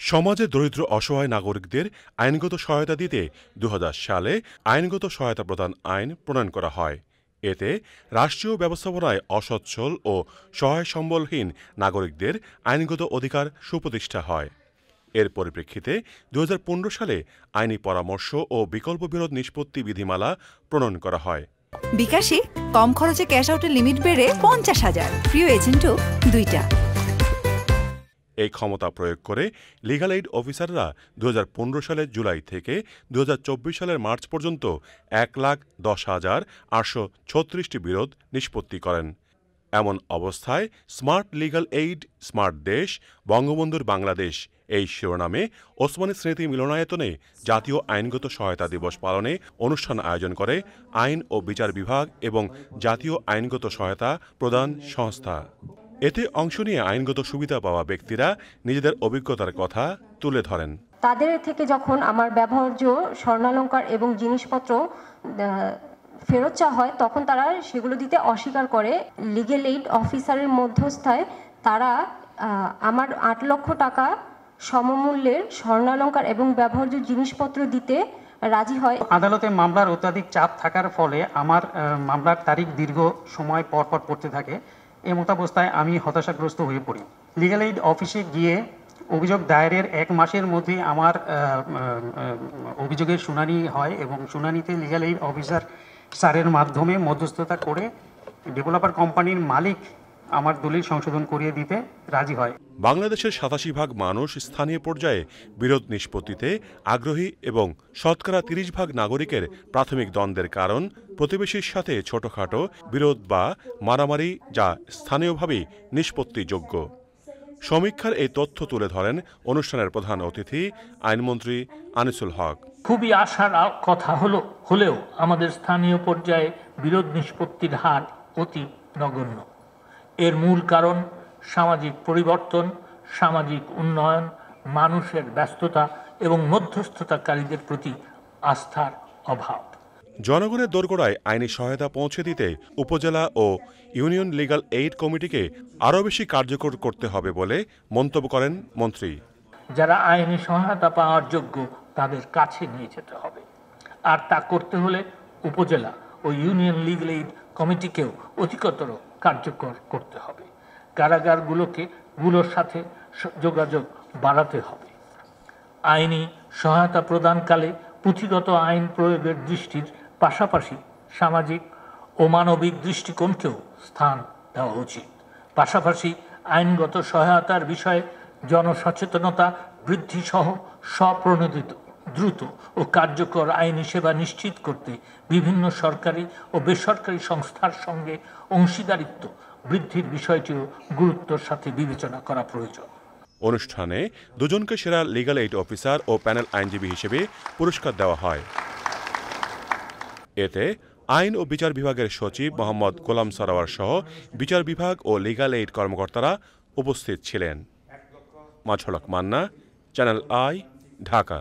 সমাজে দরিদ্র অসহায় নাগরিকদের আইনগত সহায়তা দিতে ২০০০ সালে আইনগত সহায়তা প্রদান আইন প্রণয়ন করা হয়। এতে রাষ্ট্রীয় ব্যবস্থাপনায় অসচ্ছল ও সহায় সম্বলহীন নাগরিকদের আইনগত অধিকার সুপ্রতিষ্ঠা হয়। এর পরিপ্রেক্ষিতে ২০১৫ সালে আইনি পরামর্শ ও বিকল্প বিরোধ নিষ্পত্তি বিধিমালা প্রণয়ন করা হয়। বিকাশে কম খরচে ক্যাশ আউটের লিমিট বেড়ে ৫০,০০০, প্রিয় এজেন্টও ২টা। এই ক্ষমতা প্রয়োগ করে লিগ্যাল এইড অফিসাররা ২০১৫ সালের জুলাই থেকে ২০২৪ সালের মার্চ পর্যন্ত ১,১০,৮৩৬টি বিরোধ নিষ্পত্তি করেন। এমন অবস্থায় স্মার্ট লিগ্যাল এইড, স্মার্ট দেশ, বঙ্গবন্ধুর বাংলাদেশ এই শিরোনামে ওসমানী স্মৃতি মিলনায়তনে জাতীয় আইনগত সহায়তা দিবস পালনে অনুষ্ঠান আয়োজন করে আইন ও বিচার বিভাগ এবং জাতীয় আইনগত সহায়তা প্রদান সংস্থা। এতে অংশ নিয়ে আইনগত সুবিধা পাওয়া ব্যক্তিরা নিজেদের অভিজ্ঞতার কথা তুলে ধরেন। তাদের থেকে যখন আমার ব্যবহার্য স্বর্ণালংকার এবং জিনিসপত্র ফেরত চাওয়া হয় তখন তারা সেগুলো দিতে অস্বীকার করে। লিগ্যাল এইড অফিসারের মধ্যস্থায় তারা আমার ৮ লক্ষ টাকা সমমূল্যের স্বর্ণালংকার এবং ব্যবহার্য জিনিসপত্র দিতে রাজি হয়। আদালতে মামলার অত্যাধিক চাপ থাকার ফলে আমার মামলার তারিখ দীর্ঘ সময় পর পড়তে থাকে। এই মতাবস্থায় আমি হতাশাগ্রস্ত হয়ে পড়ি। লিগ্যাল এইড অফিসে গিয়ে অভিযোগ দায়েরের ১ মাসের মধ্যে আমার অভিযোগের শুনানি হয় এবং শুনানিতে লিগ্যাল এইড অফিসার স্যারের মাধ্যমে মধ্যস্থতা করে ডেভেলপার কোম্পানির মালিক আমার দলিল সংশোধন করিয়ে দিতে রাজি হয়। বাংলাদেশের ৮৭% মানুষ স্থানীয় পর্যায়ে বিরোধ নিষ্পত্তিতে আগ্রহী এবং শতকরা ৩০% নাগরিকের প্রাথমিক দ্বন্দ্বের কারণ প্রতিবেশীর সাথে ছোটখাটো বিরোধ বা মারামারি, যা স্থানীয়ভাবেই নিষ্পত্তিযোগ্য। সমীক্ষার এই তথ্য তুলে ধরেন অনুষ্ঠানের প্রধান অতিথি আইনমন্ত্রী আনিসুল হক। খুবই আশার কথা হলেও আমাদের স্থানীয় পর্যায়ে বিরোধ নিষ্পত্তির হার অতি নগণ্য। এর মূল কারণ সামাজিক পরিবর্তন, সামাজিক উন্নয়ন, মানুষের ব্যস্ততা এবং মধ্যস্থতাকারীদের প্রতি আস্থার অভাব। জনগণের দোরগোড়ায় আইনি সহায়তা পৌঁছে দিতে উপজেলা ও ইউনিয়ন লিগ্যাল এইড কমিটিকে আরও বেশি কার্যকর করতে হবে বলে মন্তব্য করেন মন্ত্রী। যারা আইনি সহায়তা পাওয়ার যোগ্য তাদের কাছে নিয়ে যেতে হবে, আর তা করতে হলে উপজেলা ও ইউনিয়ন লিগ্যাল এইড কমিটিকেও অধিকতর কার্যকর করতে হবে। কারাগারগুলোর সাথে যোগাযোগ বাড়াতে হবে। আইনি সহায়তা প্রদানকালে পুঁথিগত আইন প্রয়োগের দৃষ্টির পাশাপাশি সামাজিক ও মানবিক দৃষ্টিকোণকেও স্থান দেওয়া উচিত। পাশাপাশি আইনগত সহায়তার বিষয়ে জনসচেতনতা বৃদ্ধি সহ স্বপ্রণোদিত দ্রুত ও কার্যকর আইনি সেবা নিশ্চিত করতে বিভিন্ন সরকারি ও বেসরকারি সংস্থার সঙ্গে অংশীদারিত্ব বৃদ্ধির বিষয়টিও গুরুত্বের সাথে বিবেচনা করা প্রয়োজন। অনুষ্ঠানে দুজনকে সেরা লিগ্যাল এইড অফিসার ও প্যানেল আইনজীবী হিসেবে পুরস্কার দেওয়া হয়। এতে আইন ও বিচার বিভাগের সচিব মোহাম্মদ গোলাম সরোয়ার সহ বিচার বিভাগ ও লিগ্যাল এইড কর্মকর্তারা উপস্থিত ছিলেন। মাঝলক মান্না, চ্যানেল আই, ঢাকা।